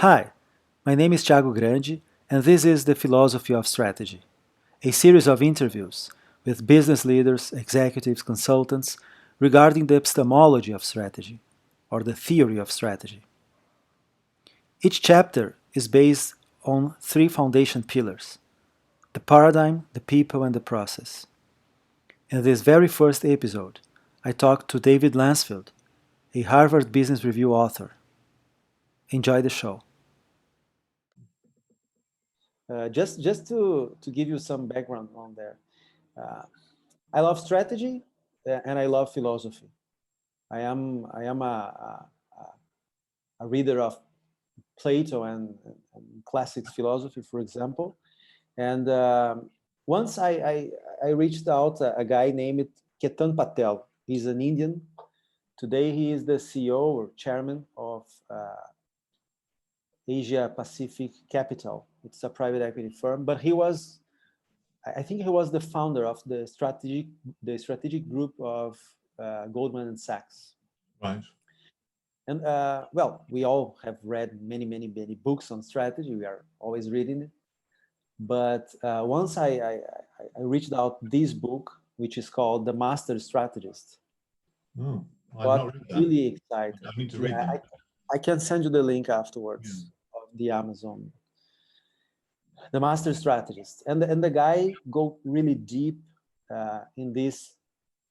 Hi, my name is Tiago Grandi, and this is The Philosophy of Strategy, a series of interviews with business leaders, executives, consultants regarding the epistemology of strategy, or the theory of strategy. Each chapter is based on three foundation pillars: the paradigm, the people, and the process. In this very first episode, I talked to David Lancefield, a Harvard Business Review author. Enjoy the show. Just to give you some background on there, uh, I love strategy and I love philosophy. I am a reader of Plato and classics philosophy, for example. And once I reached out a guy named Ketan Patel. He's an Indian. Today he is the CEO or chairman of Asia Pacific Capital. It's a private equity firm, but I think he was the founder of the strategic group of Goldman Sachs. Right. And well, we all have read many books on strategy. We are always reading it. But once I reached out this book, which is called The Master Strategist, Oh, I've got not read that. really excited. I need to read Yeah, that. I can send you the link Yeah. afterwards of the Amazon. The Master Strategist, and the guy go really deep in this.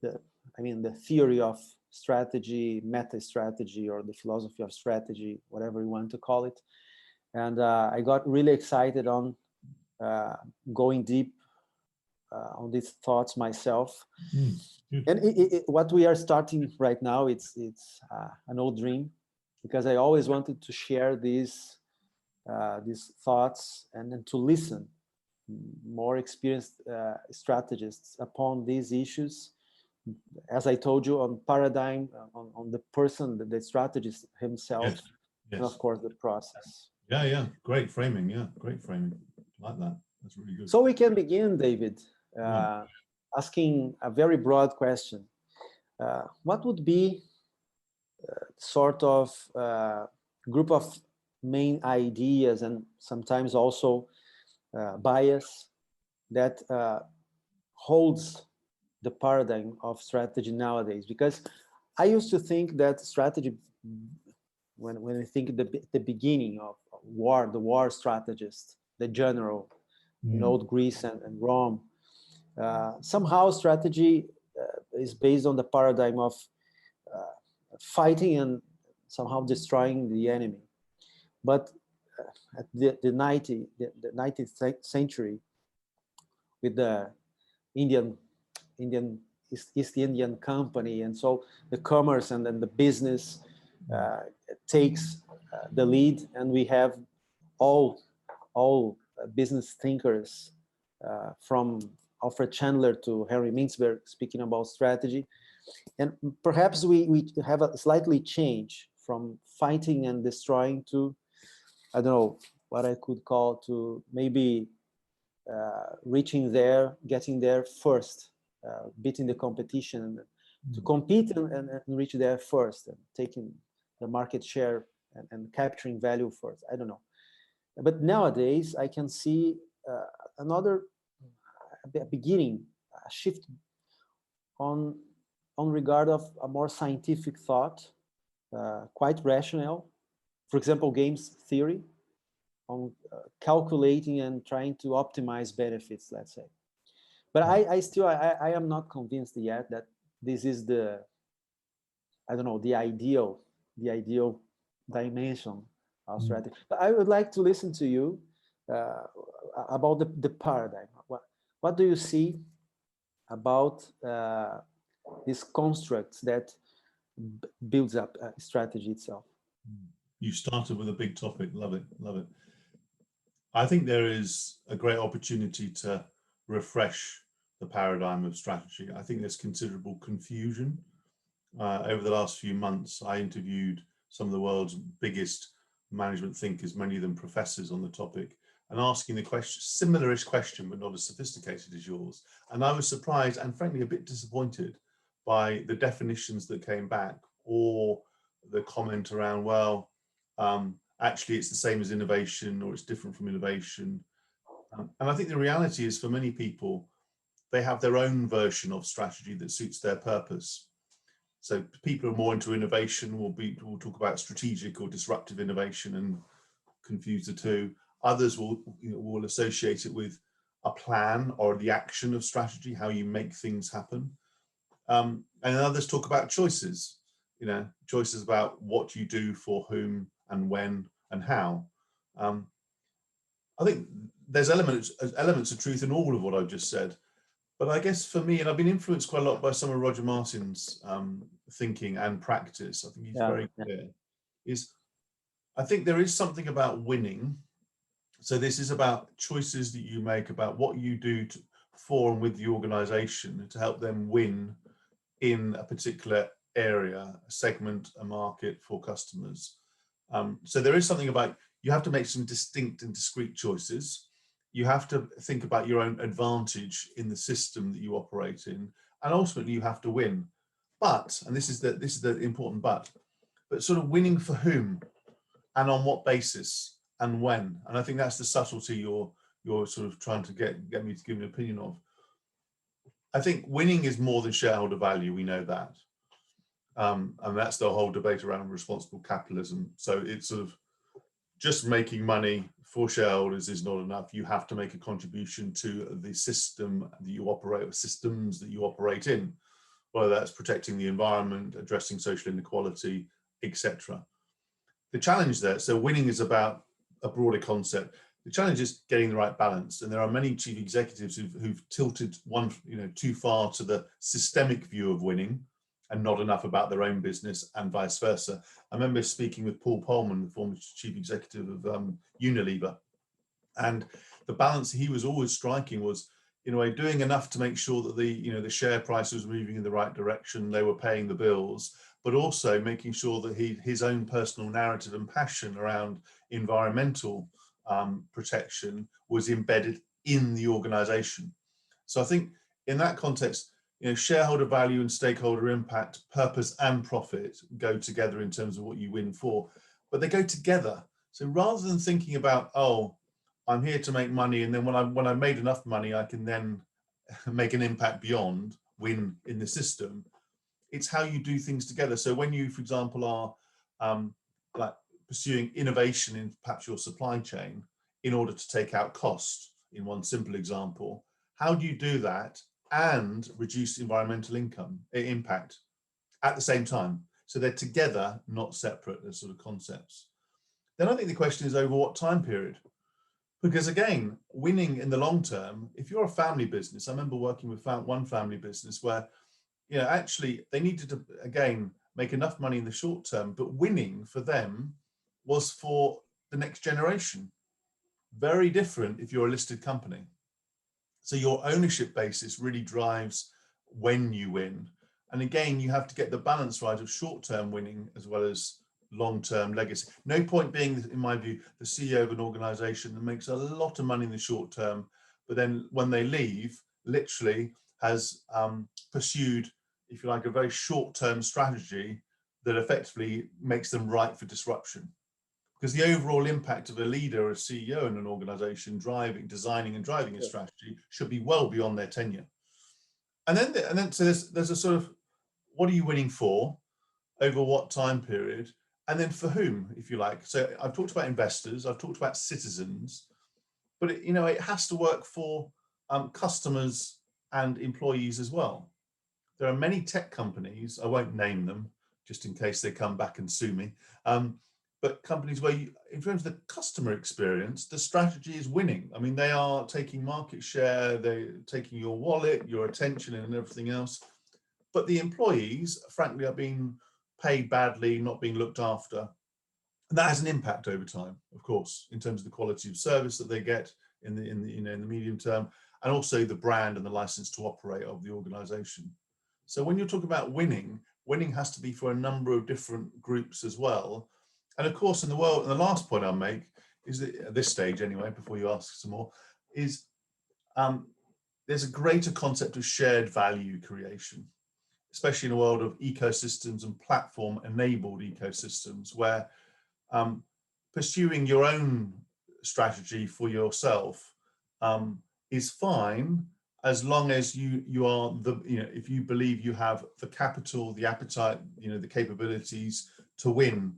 The, I mean, the theory of strategy, meta strategy, or the philosophy of strategy, whatever you want to call it. And I got really excited on uh, going deep on these thoughts myself. And what we are starting right now, it's an old dream, because I always wanted to share these thoughts and to listen more experienced strategists upon these issues. As I told you, on paradigm, on the person, the strategist himself, Yes. and of Yes. course the process. Yeah. Yeah. Great framing. Yeah. Great framing. Like that. That's really good. So we can begin, David, Right. asking a very broad question. What would be sort of group of main ideas and sometimes also bias that holds the paradigm of strategy nowadays? Because I used to think that strategy, when I think the beginning of war, the war strategist, the general in old Greece and Rome, somehow strategy is based on the paradigm of fighting and somehow destroying the enemy. But at the 19th century, with the Indian Indian East Indian Company, and so the commerce and then the business uh, takes the lead, and we have all business thinkers from Alfred Chandler to Henry Mintzberg speaking about strategy. And perhaps we have a slightly change from fighting and destroying to, I don't know, what I could call to maybe reaching there, getting there first, beating the competition, to compete and reach there first, and taking the market share and capturing value first. I don't know. But nowadays, I can see another beginning, a shift on on regard of a more scientific thought, quite rational. For example, games theory on calculating and trying to optimize benefits, let's say. But I am not convinced yet that this is the, I don't know, the ideal dimension of strategy. But I would like to listen to you uh, about the paradigm. What do you see about these constructs that builds up strategy itself? You started with a big topic. Love it. Love it. I think there is a great opportunity to refresh the paradigm of strategy. I think there's considerable confusion. Over the last few months, I interviewed some of the world's biggest management thinkers, many of them professors on the topic, and asking the question, similar-ish question, but not as sophisticated as yours. And I was surprised and frankly a bit disappointed by the definitions that came back, or the comment around, well, actually it's the same as innovation or it's different from innovation. And I think the reality is for many people, they have their own version of strategy that suits their purpose. So people who are more into innovation will talk about strategic or disruptive innovation and confuse the two. Others will associate it with a plan or the action of strategy, how you make things happen. And others talk about choices, choices about what you do for whom and when and how. I think there's elements of truth in all of what I've just said. But I guess for me, and I've been influenced quite a lot by some of Roger Martin's thinking and practice, I think he's very clear, is I think there is something about winning. So this is about choices that you make about what you do for and with the organization to help them win in a particular area, a segment, a market for customers. So there is something about, you have to make some distinct and discrete choices. You have to think about your own advantage in the system that you operate in, and ultimately you have to win. But, and this is the important but sort of winning for whom and on what basis and when. And I think that's the subtlety you're sort of trying to get me to give an opinion of. I think winning is more than shareholder value, we know that. And that's the whole debate around responsible capitalism. So it's sort of just making money for shareholders is not enough. You have to make a contribution to the system that you operate, or systems that you operate in, whether that's protecting the environment, addressing social inequality, etc. The challenge there, so winning is about a broader concept. The challenge is getting the right balance. And there are many chief executives who've tilted too far to the systemic view of winning and not enough about their own business, and vice versa. I remember speaking with Paul Polman, the former chief executive of Unilever, and the balance he was always striking was, in a way, doing enough to make sure that the share price was moving in the right direction, they were paying the bills, but also making sure that his own personal narrative and passion around environmental protection was embedded in the organization. So I think in that context, shareholder value and stakeholder impact, purpose and profit go together in terms of what you win for, but they go together. So rather than thinking about, oh, I'm here to make money, and then when I've made enough money, I can then make an impact beyond, win in the system. It's how you do things together. So when you, for example, are like pursuing innovation in perhaps your supply chain in order to take out cost, in one simple example, how do you do that and reduce environmental impact at the same time? So they're together, not separate, as sort of concepts. Then I think the question is over what time period? Because again, winning in the long term, if you're a family business, I remember working with one family business where, actually they needed to, again, make enough money in the short term, but winning for them was for the next generation. Very different if you're a listed company. So your ownership basis really drives when you win. And again, you have to get the balance right of short-term winning as well as long-term legacy. No point being, in my view, the CEO of an organization that makes a lot of money in the short term, but then when they leave, literally has pursued, if you like, a very short-term strategy that effectively makes them ripe for disruption. Because the overall impact of a leader or a CEO in an organization designing and driving a strategy should be well beyond their tenure. And then so there's a sort of, what are you winning for, over what time period, and then for whom, if you like. So I've talked about investors, I've talked about citizens, but it has to work for customers and employees as well. There are many tech companies, I won't name them just in case they come back and sue me, but companies where in terms of the customer experience, the strategy is winning. I mean, they are taking market share, they're taking your wallet, your attention and everything else. But the employees, frankly, are being paid badly, not being looked after. And that has an impact over time, of course, in terms of the quality of service that they get in the medium term, and also the brand and the license to operate of the organization. So when you're talking about winning has to be for a number of different groups as well. And of course, in the world, and the last point I'll make is that at this stage anyway, before you ask some more, is there's a greater concept of shared value creation, especially in a world of ecosystems and platform-enabled ecosystems, where pursuing your own strategy for yourself is fine, as long as you are the, if you believe you have the capital, the appetite, the capabilities to win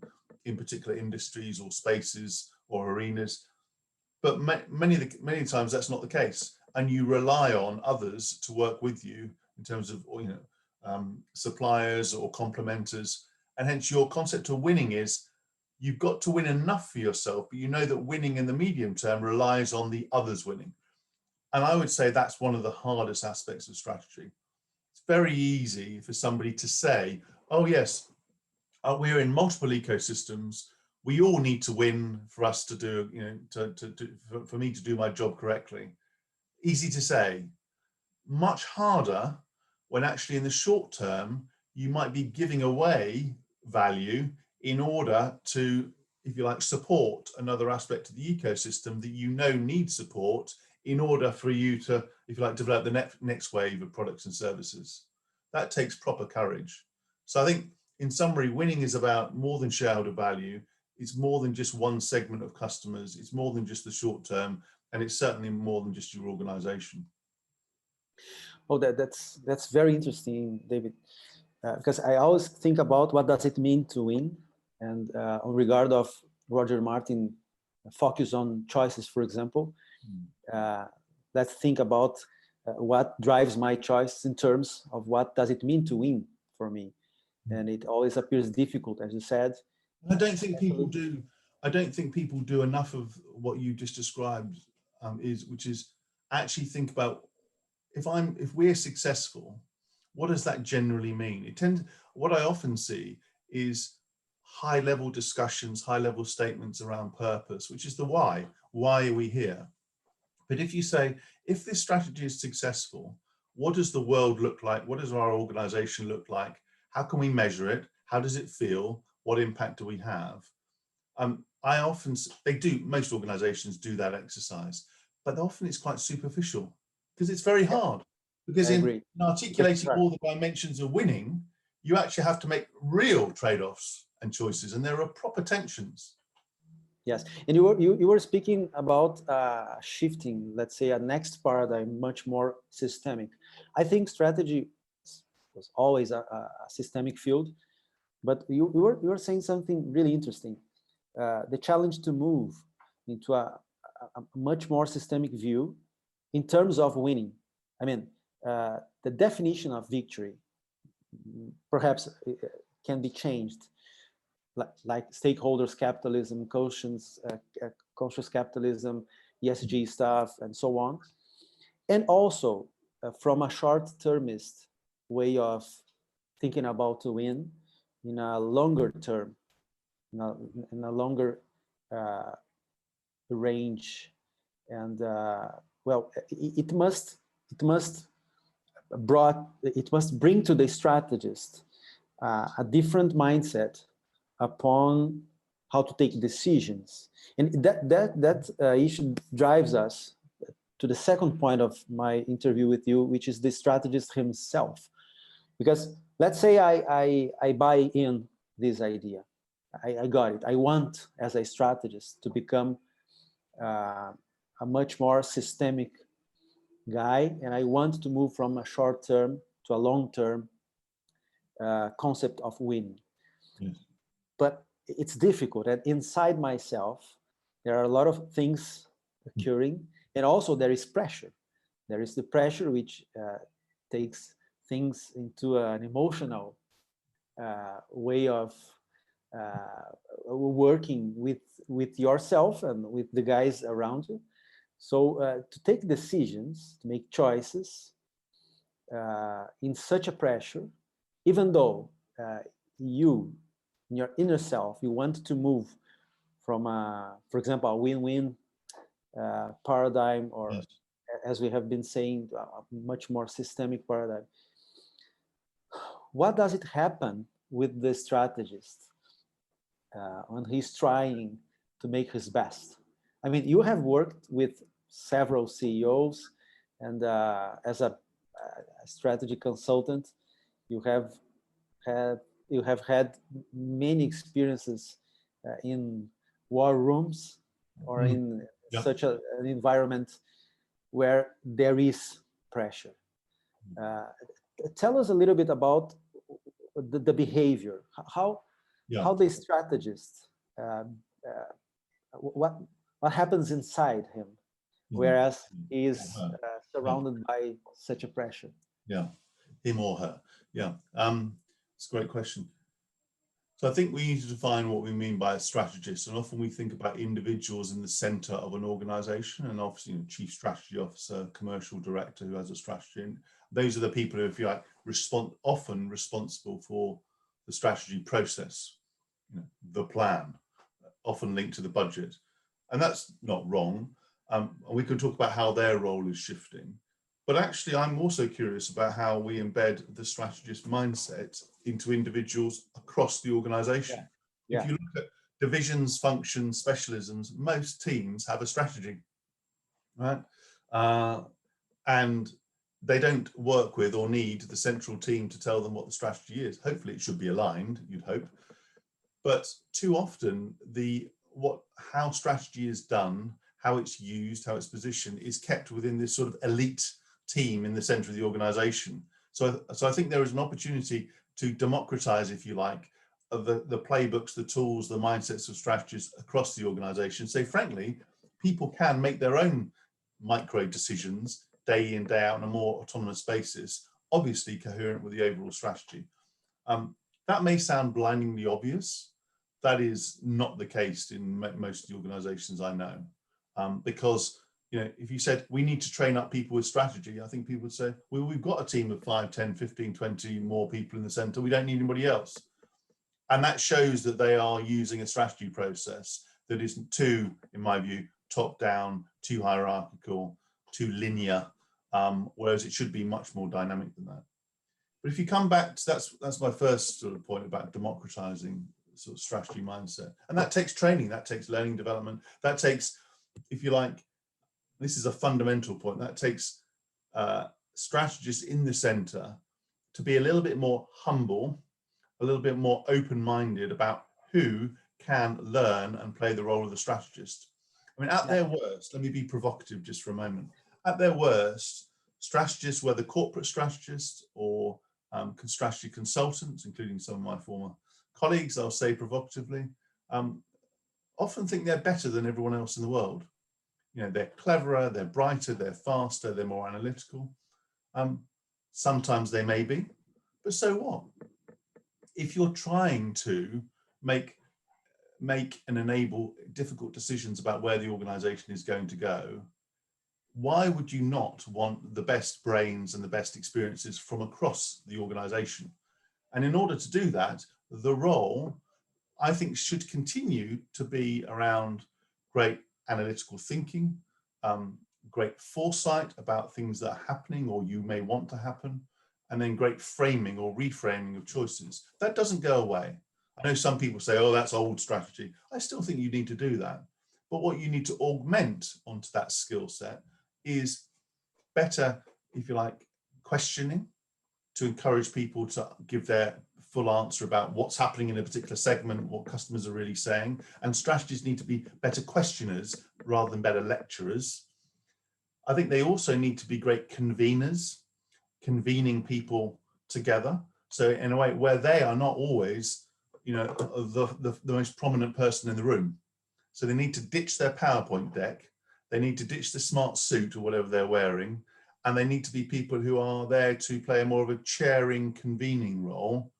in particular industries or spaces or arenas. But many times that's not the case, and you rely on others to work with you in terms of suppliers or complementers, and hence your concept of winning is you've got to win enough for yourself, but you know that winning in the medium term relies on the others winning. And I would say that's one of the hardest aspects of strategy. It's very easy for somebody to say, oh yes, we're in multiple ecosystems, we all need to win for us to do, for me to do my job correctly. Easy to say. Much harder when actually in the short term, you might be giving away value in order to, if you like, support another aspect of the ecosystem that needs support in order for you to, if you like, develop the next wave of products and services. That takes proper courage. So I think, in summary, winning is about more than shareholder value. It's more than just one segment of customers. It's more than just the short term, and it's certainly more than just your organization. Oh, that's very interesting, David, because I always think about what does it mean to win, and on regard of Roger Martin focus on choices, for example. Let's think about what drives my choice in terms of what does it mean to win for me. And it always appears difficult, as you said. I don't think people do. I don't think people do enough of what you just described, which is actually think about if we're successful, what does that generally mean? What I often see is high-level discussions, high-level statements around purpose, which is the why. Why are we here? But if you say, if this strategy is successful, what does the world look like? What does our organization look like? How can we measure it? How does it feel? What impact do we have? Most organizations do that exercise, but often it's quite superficial because it's very hard. Because in articulating all the dimensions of winning, you actually have to make real trade-offs and choices, and there are proper tensions. Yes, and you were speaking about shifting, let's say, a next paradigm, much more systemic. I think strategy was always a systemic field, but you were saying something really interesting. The challenge to move into a much more systemic view in terms of winning. I mean, the definition of victory perhaps can be changed, like stakeholders capitalism, conscious capitalism, ESG stuff, and so on. And also from a short-termist way of thinking about to win in a longer term, in a longer range. And well, it must bring to the strategist a different mindset upon how to take decisions. And that issue drives us to the second point of my interview with you, which is the strategist himself. Because let's say I buy in this idea. I got it. I want, as a strategist, to become a much more systemic guy, and I want to move from a short-term to a long-term concept of winning. Yes. But it's difficult, and inside myself, there are a lot of things occurring, and also there is pressure. There is the pressure which takes things into an emotional way of working with yourself and with the guys around you. So to take decisions, to make choices in such a pressure, even though you, in your inner self, you want to move from, for example, a win-win paradigm, or yes, as we have been saying, a much more systemic paradigm. What does it happen with the strategist when he's trying to make his best? I mean, you have worked with several CEOs, and as a strategy consultant, you have had many experiences in war rooms or in such an environment where there is pressure. Tell us a little bit about the behavior, how the strategist, what happens inside him, whereas he is surrounded by such a pressure. Yeah, him or her. Yeah, it's a great question. So I think we need to define what we mean by a strategist, and often we think about individuals in the center of an organization, and obviously, you know, chief strategy officer, commercial director who has a strategy. And those are the people who, if you like, often responsible for the strategy process, you know, the plan, often linked to the budget. And that's not wrong. And we can talk about how their role is shifting. But actually, I'm also curious about how we embed the strategist mindset into individuals across the organization. If you look at divisions, functions, specialisms, most teams have a strategy, right? And they don't work with or need the central team to tell them what the strategy is. Hopefully it should be aligned, you'd hope. But too often, how strategy is done, how it's used, how it's positioned is kept within this sort of elite team in the center of the organization. So I think there is an opportunity to democratize, if you like, the playbooks, the tools, the mindsets of strategists across the organization. So frankly, people can make their own micro decisions day in, day out on a more autonomous basis, obviously coherent with the overall strategy. That may sound blindingly obvious. That is not the case in most of the organizations I know, because, you know, if you said we need to train up people with strategy, I think people would say, well, we've got a team of 5, 10, 15, 20 more people in the center. We don't need anybody else. And that shows that they are using a strategy process that isn't too, in my view, top down, too hierarchical, too linear, whereas it should be much more dynamic than that. But if you come back to, that's my first sort of point about democratizing sort of strategy mindset. And that takes training, that takes learning development, that takes, if you like, this is a fundamental point, that takes strategists in the center to be a little bit more humble, a little bit more open-minded about who can learn and play the role of the strategist. I mean, at their worst, let me be provocative just for a moment. At their worst, strategists, whether corporate strategists or strategy consultants, including some of my former colleagues, I'll say provocatively, often think they're better than everyone else in the world. You know, they're cleverer, they're brighter, they're faster, they're more analytical. Sometimes they may be, but so what? If you're trying to make and enable difficult decisions about where the organization is going to go, why would you not want the best brains and the best experiences from across the organization? And in order to do that, the role, I think, should continue to be around great analytical thinking, great foresight about things that are happening or you may want to happen, and then great framing or reframing of choices. That doesn't go away. I know some people say, oh, that's old strategy. I still think you need to do that. But what you need to augment onto that skill set is better, if you like, questioning to encourage people to give their full answer about what's happening in a particular segment, what customers are really saying. And strategists need to be better questioners rather than better lecturers. I think they also need to be great conveners, convening people together. So in a way where they are not always, you know, the most prominent person in the room. So they need to ditch their PowerPoint deck. They need to ditch the smart suit or whatever they're wearing. And they need to be people who are there to play a more of a chairing, convening role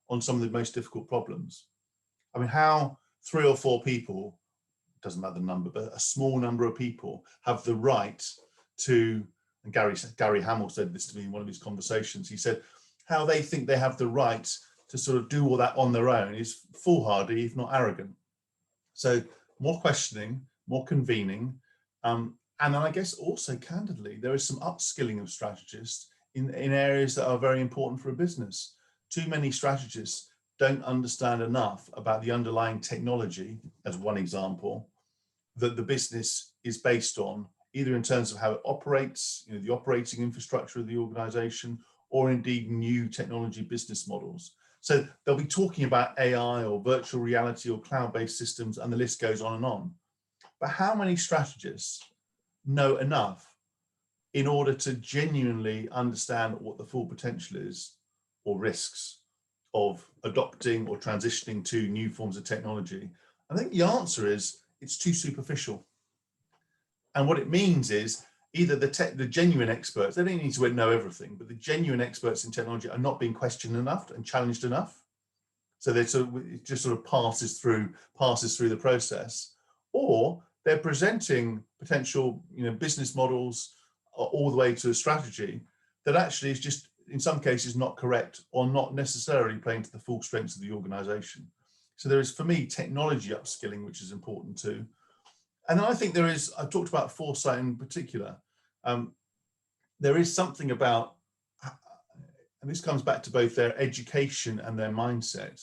on some of the most difficult problems. I mean, how 3 or 4 people, doesn't matter the number, but a small number of people have the right to, and Gary Hamill said this to me in one of his conversations, he said, how they think they have the right to sort of do all that on their own is foolhardy, if not arrogant. So more questioning, more convening, and then I guess also candidly, there is some upskilling of strategists in areas that are very important for a business. Too many strategists don't understand enough about the underlying technology, as one example, that the business is based on, either in terms of how it operates, you know, the operating infrastructure of the organization, or indeed new technology business models. So they'll be talking about AI or virtual reality or cloud-based systems, and the list goes on and on. But how many strategists know enough in order to genuinely understand what the full potential is or risks of adopting or transitioning to new forms of technology? I think the answer is it's too superficial. And what it means is either the genuine experts, they don't need to know everything, but the genuine experts in technology are not being questioned enough and challenged enough. So they it just sort of passes through the process, or they're presenting potential, business models all the way to a strategy that actually is just, in some cases, not correct or not necessarily playing to the full strengths of the organization. So there is, for me, technology upskilling, which is important too. And then I think there is, I've talked about foresight in particular. There is something about, and this comes back to both their education and their mindset,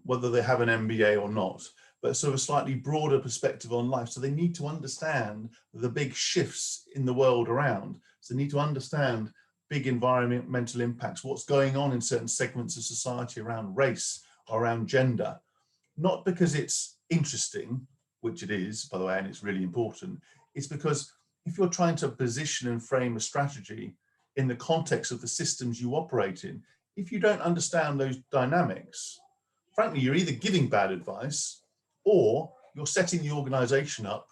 whether they have an MBA or not, but sort of a slightly broader perspective on life. So they need to understand the big shifts in the world around. So they need to understand big environmental impacts, what's going on in certain segments of society around race or around gender, not because it's interesting, which it is, by the way, and it's really important. It's because if you're trying to position and frame a strategy in the context of the systems you operate in, if you don't understand those dynamics, frankly, you're either giving bad advice or you're setting the organization up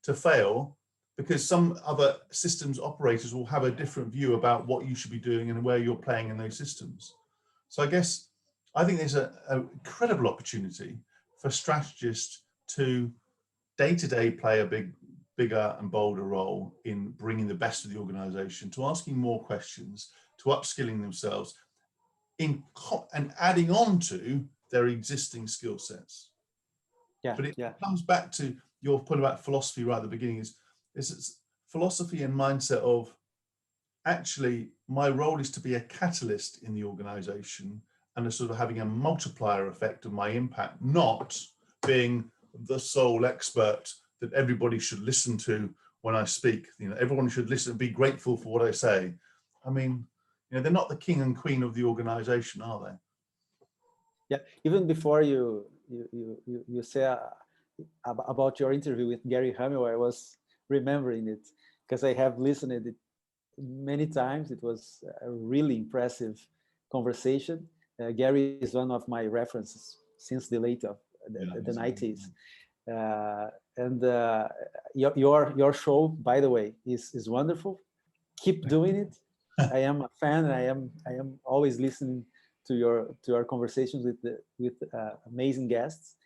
to fail because some other systems operators will have a different view about what you should be doing and where you're playing in those systems. So I think there's an incredible opportunity for strategists to day-to-day play a bigger and bolder role in bringing the best of the organization, to asking more questions, to upskilling themselves and adding on to their existing skill sets. Yeah, but it comes back to your point about philosophy right at the beginning, is it's philosophy and mindset of, actually, my role is to be a catalyst in the organization and a sort of having a multiplier effect of my impact, not being the sole expert that everybody should listen to when I speak. Everyone should listen and be grateful for what I say. I mean, they're not the king and queen of the organization, are they? Yeah, even before you say about your interview with Gary Hamel, I was remembering it because I have listened to it many times. It was a really impressive conversation. Gary is one of my references since the late of the 90s. And your show, by the way, is wonderful. Keep doing it. I am a fan. I am always listening to your conversations with amazing guests.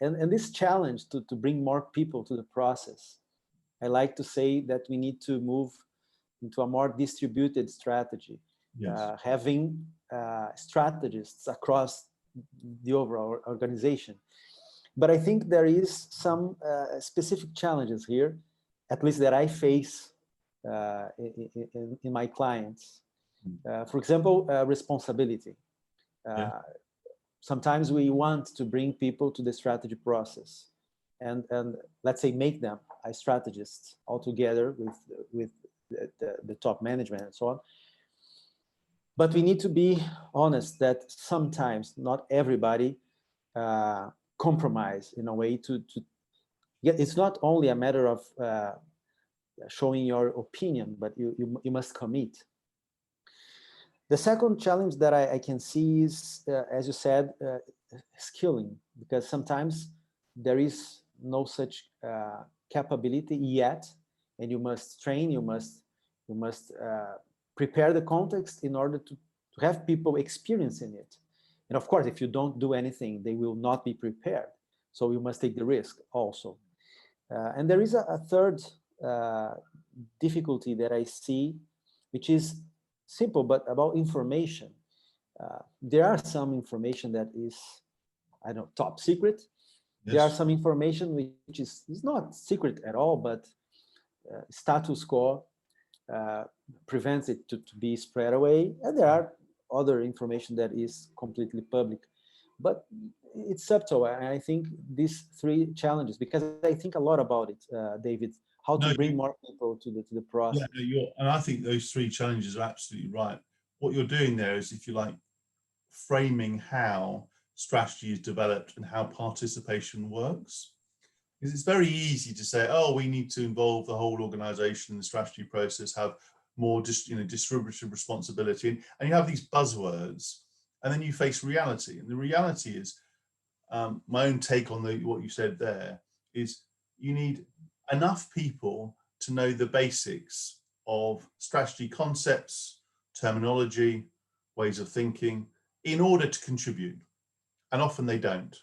And this challenge to bring more people to the process. I like to say that we need to move into a more distributed strategy, yes. having strategists across the overall organization. But I think there is some specific challenges here, at least that I face in my clients. For example, responsibility. Sometimes we want to bring people to the strategy process and let's say make them a strategist altogether with the top management and so on. But we need to be honest that sometimes not everybody compromise in a way to it's not only a matter of showing your opinion, but you must commit. The second challenge that I can see is, as you said, skilling, because sometimes there is no such capability yet, and you must train, you must prepare the context in order to have people experiencing it. And of course, if you don't do anything, they will not be prepared. So you must take the risk also. And there is a third difficulty that I see, which is simple, but about information. There are some information that is, I don't know, top secret. Yes. There are some information which is not secret at all, but status quo prevents it to be spread away. And there are other information that is completely public. But it's subtle. And I think these three challenges, because I think a lot about it, David, how to bring more people to the process. Yeah, and I think those three challenges are absolutely right. What you're doing there is, if you like, framing how strategy is developed and how participation works. Because it's very easy to say, oh, we need to involve the whole organization in the strategy process, have more distributive responsibility, and you have these buzzwords, and then you face reality. And the reality is, my own take on what you said there is, you need enough people to know the basics of strategy concepts, terminology, ways of thinking, in order to contribute. And often they don't.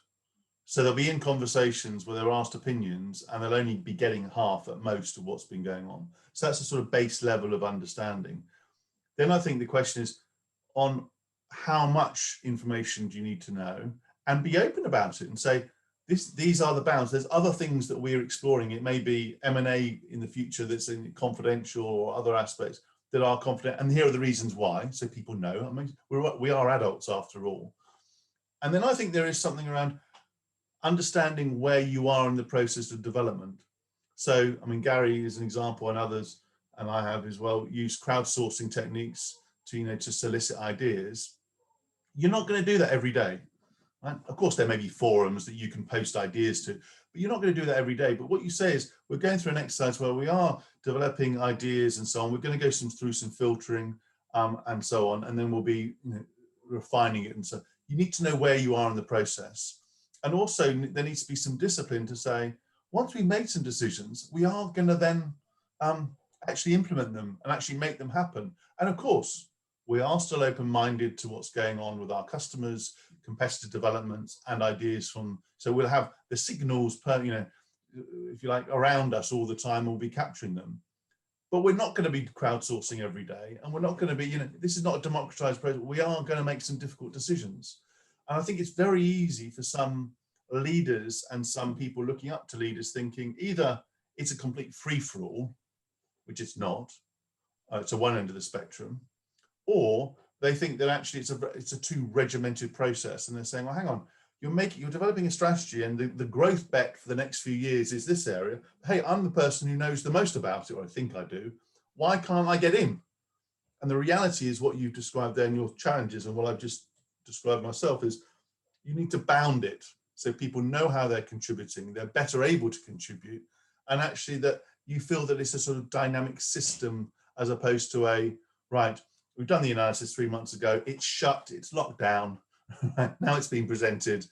So they'll be in conversations where they're asked opinions and they'll only be getting half at most of what's been going on. So that's a sort of base level of understanding. Then I think the question is on how much information do you need to know, and be open about it and say, these are the bounds. There's other things that we're exploring. It may be M&A in the future that's in confidential, or other aspects that are confident. And here are the reasons why, so people know. I mean, we are adults after all. And then I think there is something around understanding where you are in the process of development. So, I mean, Gary is an example, and others, and I have as well, used crowdsourcing techniques to, to solicit ideas. You're not going to do that every day. Right? Of course, there may be forums that you can post ideas to, but you're not going to do that every day. But what you say is, we're going through an exercise where we are developing ideas and so on. We're going to go through some filtering and so on, and then we'll be refining it. And so you need to know where you are in the process. And also there needs to be some discipline to say, once we've made some decisions, we are going to then actually implement them and actually make them happen. And of course, we are still open-minded to what's going on with our customers, competitive developments and ideas from, so we'll have the signals if you like, around us all the time, we'll be capturing them. But we're not going to be crowdsourcing every day. And we're not going to be, this is not a democratized process. We are going to make some difficult decisions. And I think it's very easy for some leaders and some people looking up to leaders thinking either it's a complete free-for-all, which it's not, it's a one end of the spectrum, or they think that actually it's a too regimented process, and they're saying, well, hang on, you're developing a strategy, and the growth bet for the next few years is this area. Hey, I'm the person who knows the most about it, or I think I do. Why can't I get in? And the reality is what you've described there in your challenges, and what I've just described myself, is you need to bound it so people know how they're contributing, they're better able to contribute, and actually that you feel that it's a sort of dynamic system, as opposed to right, we've done the analysis 3 months ago, it's shut, it's locked down, now it's being presented,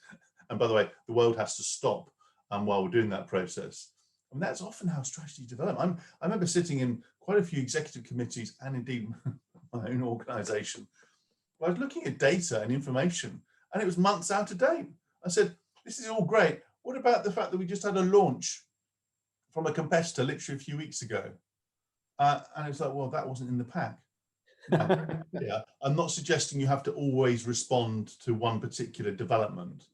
and by the way, the world has to stop while we're doing that process. And that's often how strategy develop. I remember sitting in quite a few executive committees, and indeed my own organization, where I was looking at data and information, and it was months out of date. I said, this is all great. What about the fact that we just had a launch from a competitor literally a few weeks ago? And it's like, well, that wasn't in the pack. Now, yeah, I'm not suggesting you have to always respond to one particular development,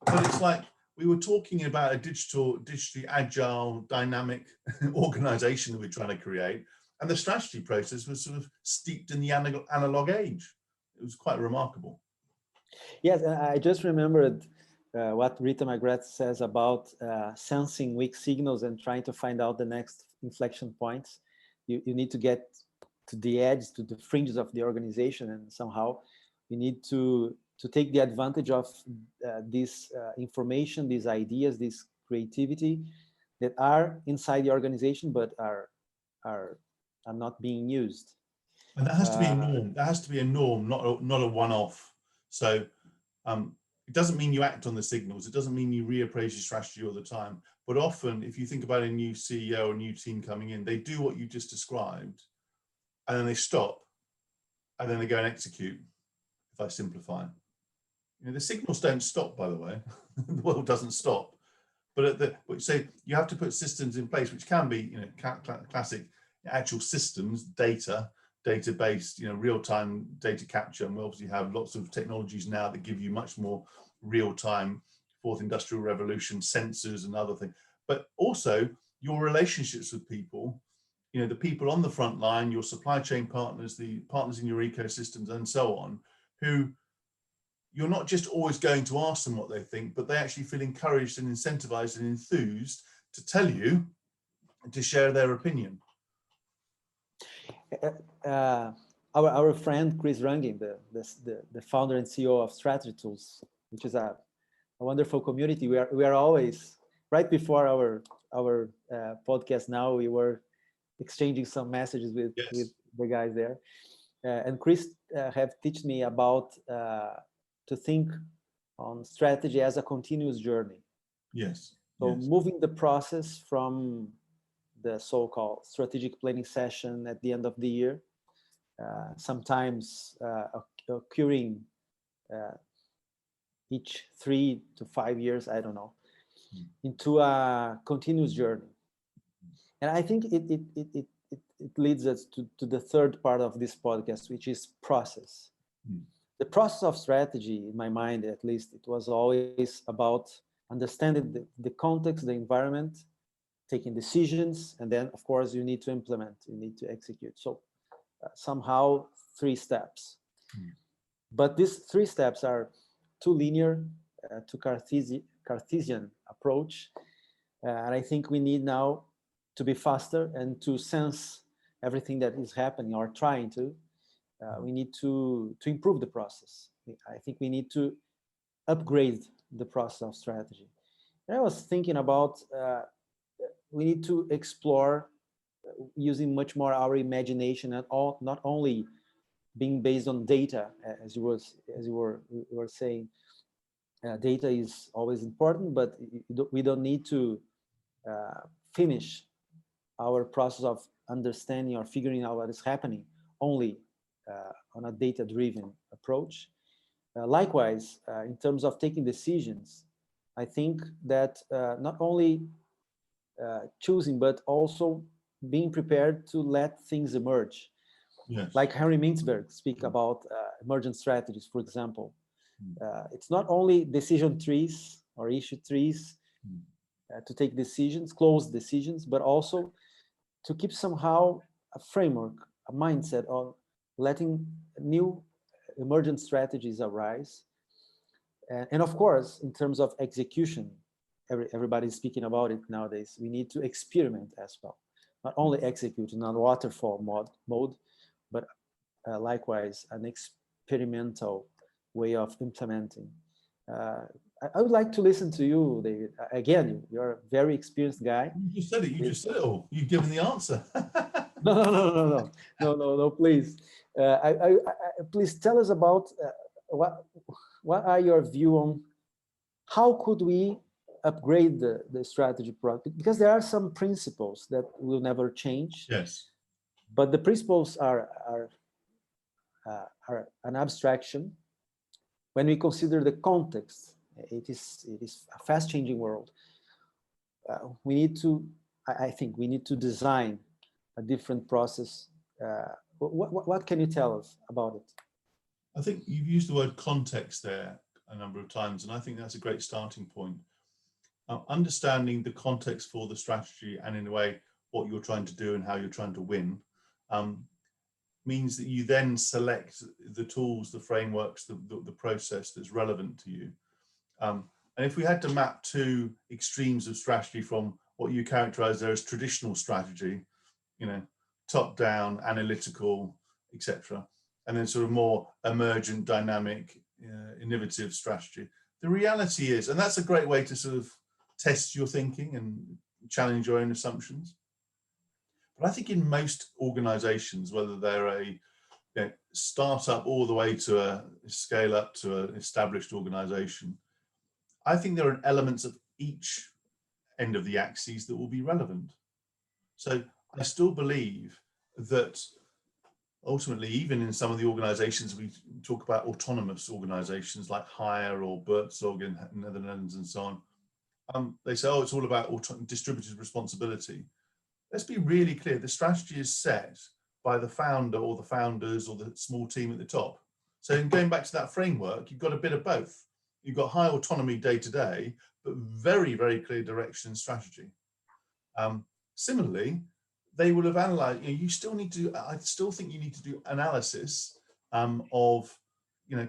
but it's like we were talking about a digitally agile, dynamic organization that we're trying to create, and the strategy process was sort of steeped in the analog age. It was quite remarkable. Yes, I just remembered what Rita McGrath says about sensing weak signals and trying to find out the next inflection points. You need to get to the edge, to the fringes of the organization, and somehow you need to take the advantage of this information, these ideas, this creativity that are inside the organization but are not being used. And that has to be a norm. That has to be a norm, not a one-off. So it doesn't mean you act on the signals. It doesn't mean you reappraise your strategy all the time. But often, if you think about a new CEO or a new team coming in, they do what you just described, and then they stop, and then they go and execute, if I simplify. The signals don't stop, by the way. The world doesn't stop. But so you have to put systems in place, which can be, classic actual systems, data-based, real-time data capture. And we obviously have lots of technologies now that give you much more real-time, fourth industrial revolution, sensors and other things. But also your relationships with people, the people on the front line, your supply chain partners, the partners in your ecosystems and so on, who you're not just always going to ask them what they think, but they actually feel encouraged and incentivized and enthused to tell you and to share their opinion. our friend Chris Rangin, the founder and CEO of Strategy Tools, which is a wonderful community. We are always, right before our podcast now, we were exchanging some messages with the guys there, and Chris have taught me about to think on strategy as a continuous journey. Yes. So moving the process from the so-called strategic planning session at the end of the year, sometimes occurring each 3 to 5 years, I don't know, into a continuous journey. And I think it leads us to the third part of this podcast, which is process. The process of strategy, in my mind at least, it was always about understanding the context, the environment, taking decisions, and then, of course, you need to implement, you need to execute. So somehow 3 steps. But these 3 steps are too linear, too Cartesian approach. And I think we need now to be faster and to sense everything that is happening or trying to. We need to improve the process. I think we need to upgrade the process of strategy. And I was thinking about we need to explore using much more our imagination and not only being based on data, as you were saying. Data is always important, but we don't need to finish our process of understanding or figuring out what is happening only on a data-driven approach. Likewise, in terms of taking decisions, I think that not only choosing, but also being prepared to let things emerge. Yes. Like Henry Mintzberg speak about emergent strategies, for example. It's not only decision trees or issue trees to take decisions, close decisions, but also to keep somehow a framework, a mindset of letting new emergent strategies arise. And of course, in terms of execution, everybody's speaking about it nowadays, we need to experiment as well. Not only execute in a waterfall mode, but likewise an experimental way of implementing. I would like to listen to you, David. Again, you're a very experienced guy. You just said it. You just said it all. You've given the answer. No, please. Please tell us about what are your view on how could we upgrade the strategy product, because there are some principles that will never change. Yes. But the principles are an abstraction. When we consider the context, it is a fast-changing world. We need to, I think, we need to design a different process. What can you tell us about it? I think you've used the word context there a number of times, and I think that's a great starting point. Understanding the context for the strategy and, in a way, what you're trying to do and how you're trying to win means that you then select the tools, the frameworks, the process that's relevant to you. And if we had to map 2 extremes of strategy from what you characterize there as traditional strategy, top-down, analytical, etc., and then sort of more emergent, dynamic, innovative strategy. The reality is, and that's a great way to sort of test your thinking and challenge your own assumptions. But I think in most organizations, whether they're a startup all the way to a scale up to an established organization, I think there are elements of each end of the axis that will be relevant. So I still believe that ultimately, even in some of the organizations, we talk about autonomous organizations like Hire or Buurtzorg in the Netherlands and so on. They say, oh, it's all about distributed responsibility. Let's be really clear. The strategy is set by the founder or the founders or the small team at the top. So in going back to that framework, you've got a bit of both. You've got high autonomy day to day, but very, very clear direction and strategy. Similarly, they will have analyzed, you still need to, I still think you need to do analysis of,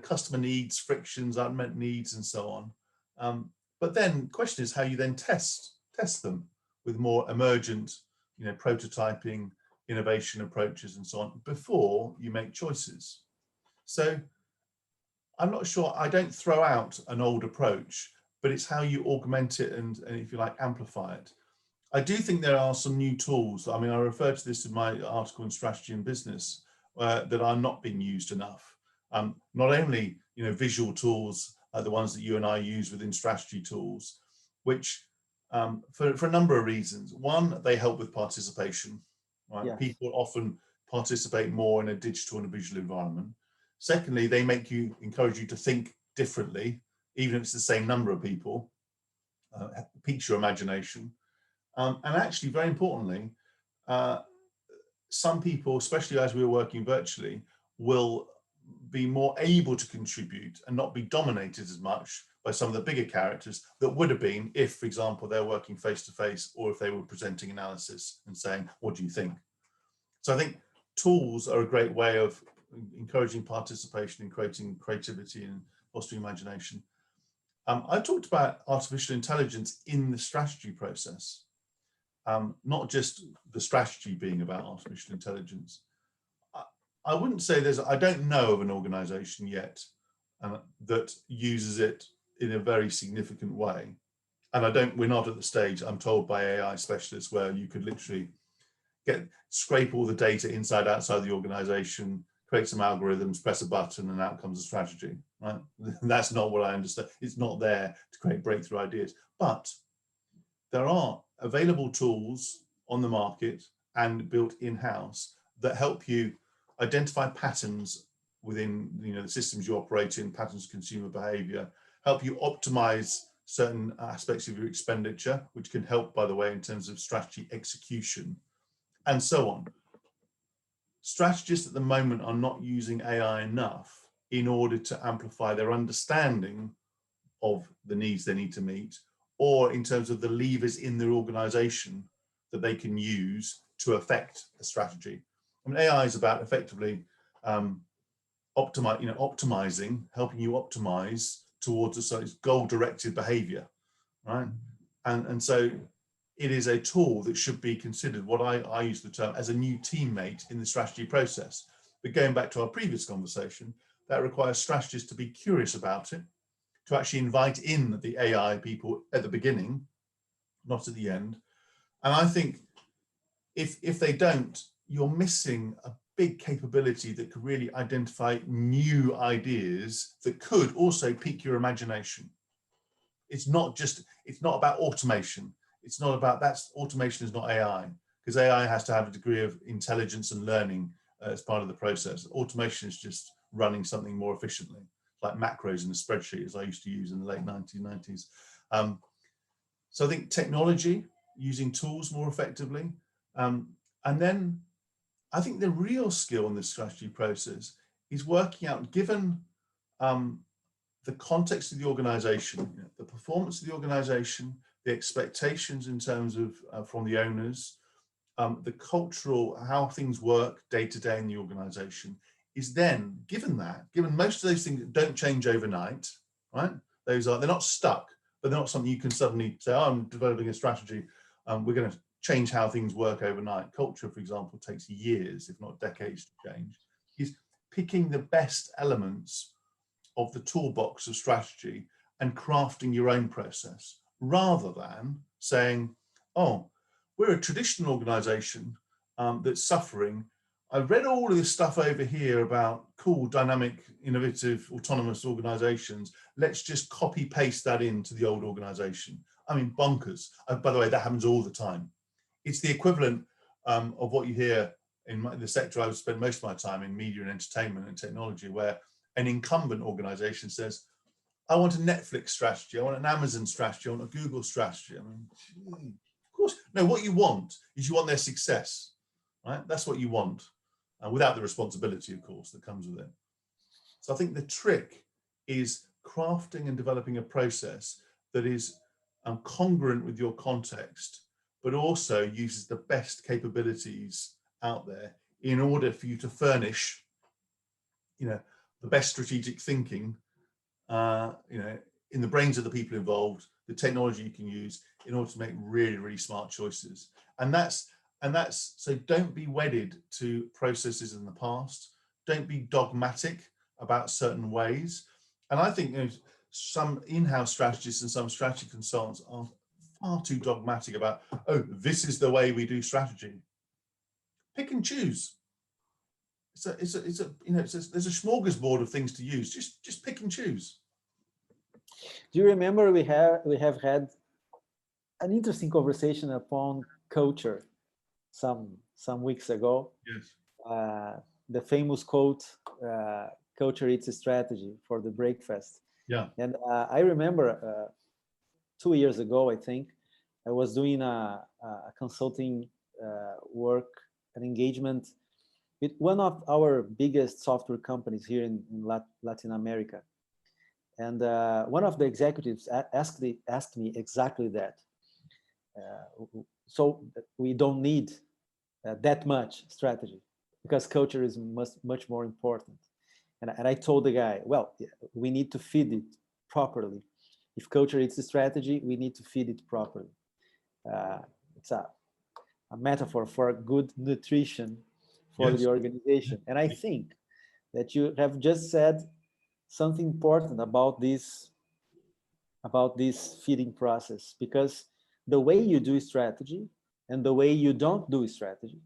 customer needs, frictions, unmet needs, and so on. But then the question is how you then test them with more emergent, prototyping, innovation approaches and so on before you make choices. So I'm not sure, I don't throw out an old approach, but it's how you augment it and if you like, amplify it. I do think there are some new tools. I mean, I referred to this in my article in Strategy and Business that are not being used enough. Not only, visual tools like the ones that you and I use within strategy tools, which for a number of reasons. One, they help with participation. Right? Yes. People often participate more in a digital and a visual environment. Secondly, they encourage you to think differently, even if it's the same number of people, piques your imagination. And actually, very importantly, some people, especially as we were working virtually, will be more able to contribute and not be dominated as much by some of the bigger characters that would have been if, for example, they're working face to face, or if they were presenting analysis and saying, what do you think? So I think tools are a great way of encouraging participation and creating creativity and fostering imagination. I talked about artificial intelligence in the strategy process, not just the strategy being about artificial intelligence. I wouldn't say I don't know of an organization yet that uses it in a very significant way. And we're not at the stage, I'm told by AI specialists, where you could literally scrape all the data inside, outside the organization, create some algorithms, press a button, and out comes a strategy, right? That's not what I understand. It's not there to create breakthrough ideas. But there are available tools on the market and built in-house that help you identify patterns within the systems you operate in, patterns of consumer behavior, help you optimize certain aspects of your expenditure, which can help, by the way, in terms of strategy execution, and so on. Strategists at the moment are not using AI enough in order to amplify their understanding of the needs they need to meet, or in terms of the levers in their organization that they can use to affect a strategy. I mean, AI is about effectively optimizing, helping you optimize towards a goal-directed behavior, right? And so it is a tool that should be considered, what I use the term, as a new teammate in the strategy process. But going back to our previous conversation, that requires strategists to be curious about it, to actually invite in the AI people at the beginning, not at the end. And I think if they don't, you're missing a big capability that could really identify new ideas that could also pique your imagination. It's not about automation. It's not about, automation is not AI, because AI has to have a degree of intelligence and learning as part of the process. Automation is just running something more efficiently, like macros in a spreadsheet, as I used to use in the late 1990s. So I think technology, using tools more effectively, and then I think the real skill in this strategy process is working out, given the context of the organization, the performance of the organization, the expectations in terms of from the owners, the cultural, how things work day to day in the organization, is then, given most of those things don't change overnight, right? They're not stuck, but they're not something you can suddenly say, oh, I'm developing a strategy, we're going to change how things work overnight. Culture, for example, takes years, if not decades, to change. Is picking the best elements of the toolbox of strategy and crafting your own process, rather than saying, oh, we're a traditional organization that's suffering. I've read all of this stuff over here about cool, dynamic, innovative, autonomous organizations. Let's just copy paste that into the old organization. I mean, bonkers. By the way, that happens all the time. It's the equivalent of what you hear in the sector I've spent most of my time in, media and entertainment and technology, where an incumbent organization says, I want a Netflix strategy, I want an Amazon strategy, I want a Google strategy. I mean, of course, no, what you want is you want their success, right? That's what you want, without the responsibility, of course, that comes with it. So I think the trick is crafting and developing a process that is congruent with your context, but also uses the best capabilities out there in order for you to furnish, the best strategic thinking, in the brains of the people involved, the technology you can use in order to make really, really smart choices. And that's And that's, so don't be wedded to processes in the past. Don't be dogmatic about certain ways. And I think, you know, some in-house strategists and some strategy consultants are far too dogmatic about, oh, this is the way we do strategy. Pick and choose. There's a smorgasbord of things to use. Just pick and choose. Do you remember we have had an interesting conversation upon culture some weeks ago? Yes. The famous quote, "Culture eats a strategy" for the breakfast. Yeah. And I remember 2 years ago, I think, I was doing a consulting work, an engagement with one of our biggest software companies here in Latin America. And one of the executives asked me exactly that. So we don't need that much strategy because culture is much more important. And I told the guy, well, we need to feed it properly. If culture is the strategy, we need to feed it properly. It's a metaphor for good nutrition for the organization. And I think that you have just said something important about this feeding process, because the way you do strategy and the way you don't do strategy,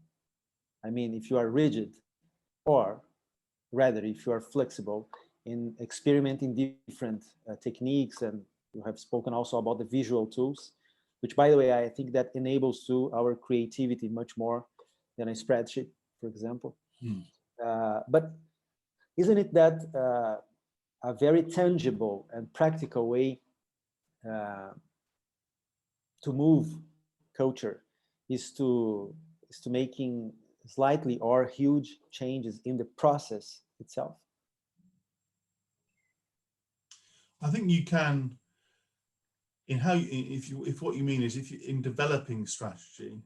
I mean, if you are rigid, or rather if you are flexible in experimenting different techniques, and you have spoken also about the visual tools, which, by the way, I think that enables to our creativity much more than a spreadsheet, for example. But isn't it that a very tangible and practical way to move culture is to making slightly or huge changes in the process itself? I think you can, if what you mean is, if you, in developing strategy,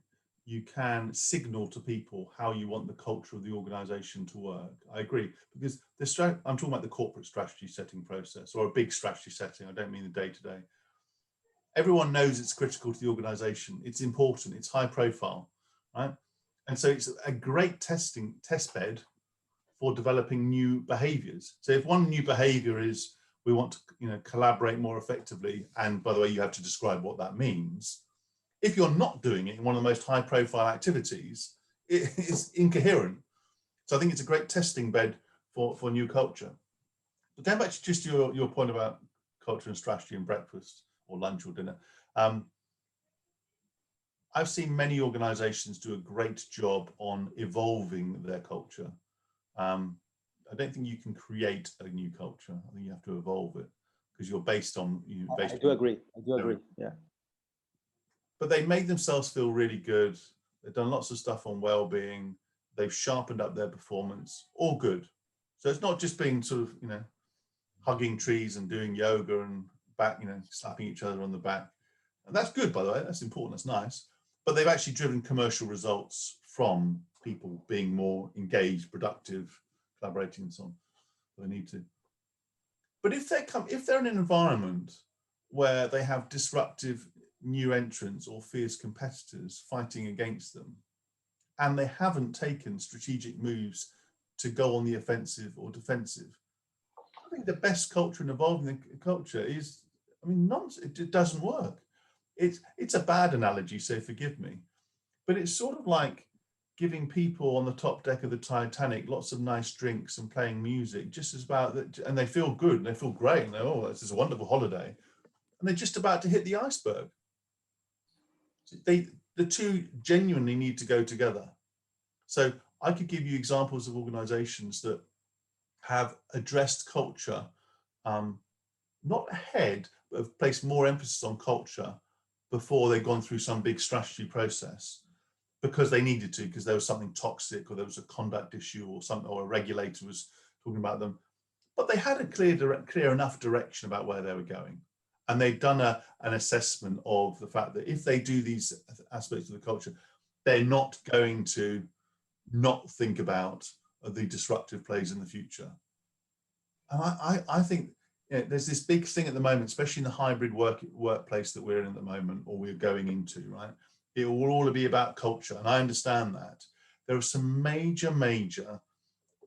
you can signal to people how you want the culture of the organization to work. I agree, because I'm talking about the corporate strategy setting process, or a big strategy setting. I don't mean the day-to-day. Everyone knows it's critical to the organization. It's important, it's high profile, right? And so it's a great test bed for developing new behaviors. So if one new behavior is, we want to, you know, collaborate more effectively, and by the way, you have to describe what that means. If you're not doing it in one of the most high profile activities, it is incoherent. So I think it's a great testing bed for new culture. But going back to just your point about culture and strategy and breakfast or lunch or dinner, I've seen many organizations do a great job on evolving their culture. I don't think you can create a new culture. I think you have to evolve it, because you're based on. I do agree. Yeah. But they made themselves feel really good. They've done lots of stuff on well-being. They've sharpened up their performance. All good. So it's not just being sort of, you know, hugging trees and doing yoga and back, you know, slapping each other on the back. And that's good, by the way. That's important. That's nice. But they've actually driven commercial results from people being more engaged, productive, collaborating, and so on. They need to. But if they're in an environment where they have disruptive new entrants or fierce competitors fighting against them, and they haven't taken strategic moves to go on the offensive or defensive, I think the best culture and evolving the culture is, I mean, nonsense. It doesn't work. It's a bad analogy, so forgive me, but it's sort of like giving people on the top deck of the Titanic lots of nice drinks and playing music, just as about that, and they feel good and they feel great and oh, this is a wonderful holiday, and they're just about to hit the iceberg. The two genuinely need to go together. So I could give you examples of organizations that have addressed culture, not ahead, but have placed more emphasis on culture before they've gone through some big strategy process, because they needed to, because there was something toxic, or there was a conduct issue, or something, or a regulator was talking about them. But they had a clear enough direction about where they were going. And they've done an assessment of the fact that if they do these aspects of the culture, they're not going to not think about the disruptive plays in the future. And I think, you know, there's this big thing at the moment, especially in the hybrid workplace that we're in at the moment, or we're going into, right? it will all be about culture. And I understand that. There are some major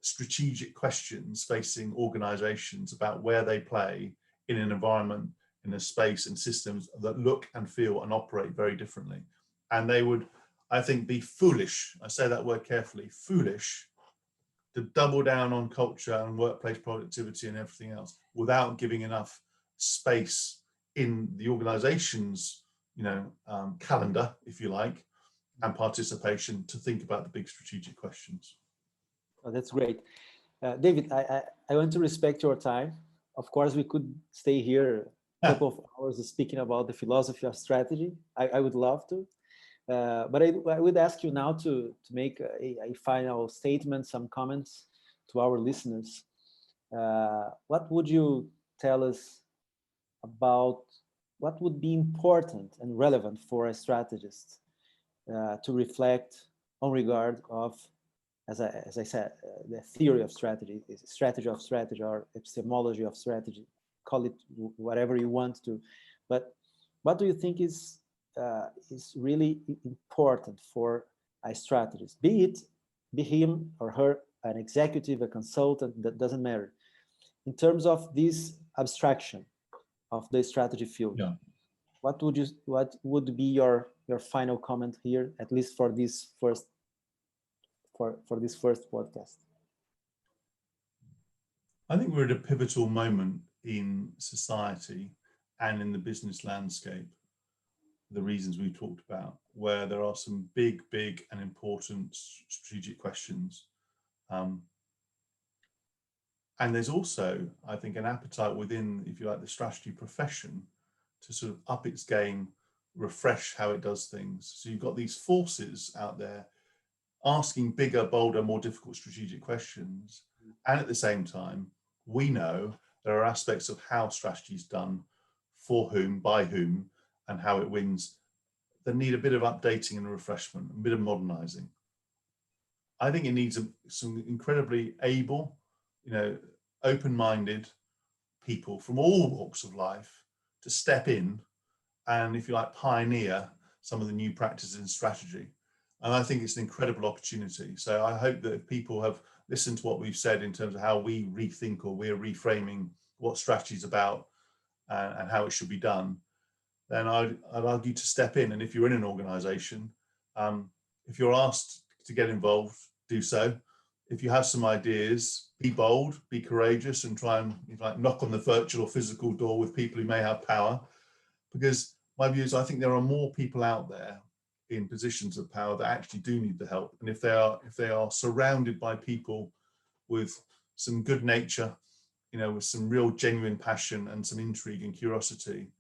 strategic questions facing organizations about where they play in an environment, in a space and systems that look and feel and operate very differently. And they would, I think, be foolish, I say that word carefully, foolish, to double down on culture and workplace productivity and everything else without giving enough space in the organization's, calendar, if you like, and participation to think about the big strategic questions. Oh, that's great. David, I want to respect your time. Of course, we could stay here a couple of hours speaking about the philosophy of strategy. I would love to. But I would ask you now to make a final statement, some comments to our listeners. What would you tell us about what would be important and relevant for a strategist to reflect on regard of, as I said, the theory of strategy, strategy of strategy, or epistemology of strategy, call it whatever you want to. But what do you think is really important for a strategist, be him or her an executive, a consultant, that doesn't matter, in terms of this abstraction of the strategy field? Yeah. What would be your final comment here, at least for this first for this first podcast? I think we're at a pivotal moment in society and in the business landscape, the reasons we talked about, where there are some big and important strategic questions. And there's also, I think, an appetite within, if you like, the strategy profession to sort of up its game, refresh how it does things. So you've got these forces out there asking bigger, bolder, more difficult strategic questions. And at the same time, we know there are aspects of how strategy is done, for whom, by whom, and how it wins, that need a bit of updating and refreshment, a bit of modernizing. I think it needs some incredibly able, open-minded people from all walks of life to step in and, if you like, pioneer some of the new practices in strategy. And I think it's an incredible opportunity. So I hope that if people have listened to what we've said in terms of how we rethink or we're reframing what strategy is about and how it should be done, then I'd argue to step in. And if you're in an organization, if you're asked to get involved, do so. If you have some ideas, be bold, be courageous, and try and, if you like, knock on the virtual or physical door with people who may have power. Because my view is, I think there are more people out there in positions of power that actually do need the help. And if they are surrounded by people with some good nature, with some real genuine passion and some intrigue and curiosity,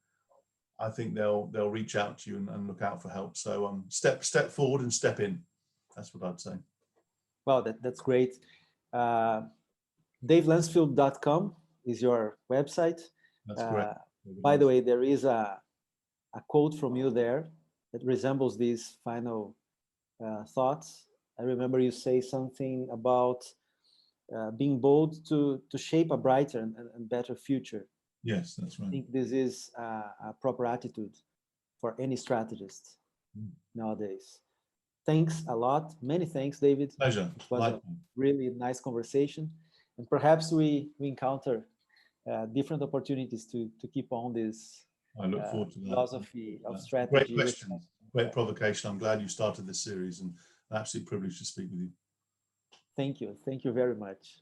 I think they'll reach out to you and look out for help. So step forward and step in. That's what I'd say. Well, that's great. DaveLancefield.com is your website. That's correct. By the way, there is a quote from you there that resembles these final thoughts. I remember you say something about being bold to shape a brighter and better future. Yes, that's right. I think this is a proper attitude for any strategist nowadays. Thanks a lot. Many thanks, David. Pleasure. It was a really nice conversation. And perhaps we encounter different opportunities to keep on this I look forward to that. Philosophy of strategy. Great questions. Great provocation. I'm glad you started this series, and an absolute privilege to speak with you. Thank you. Thank you very much.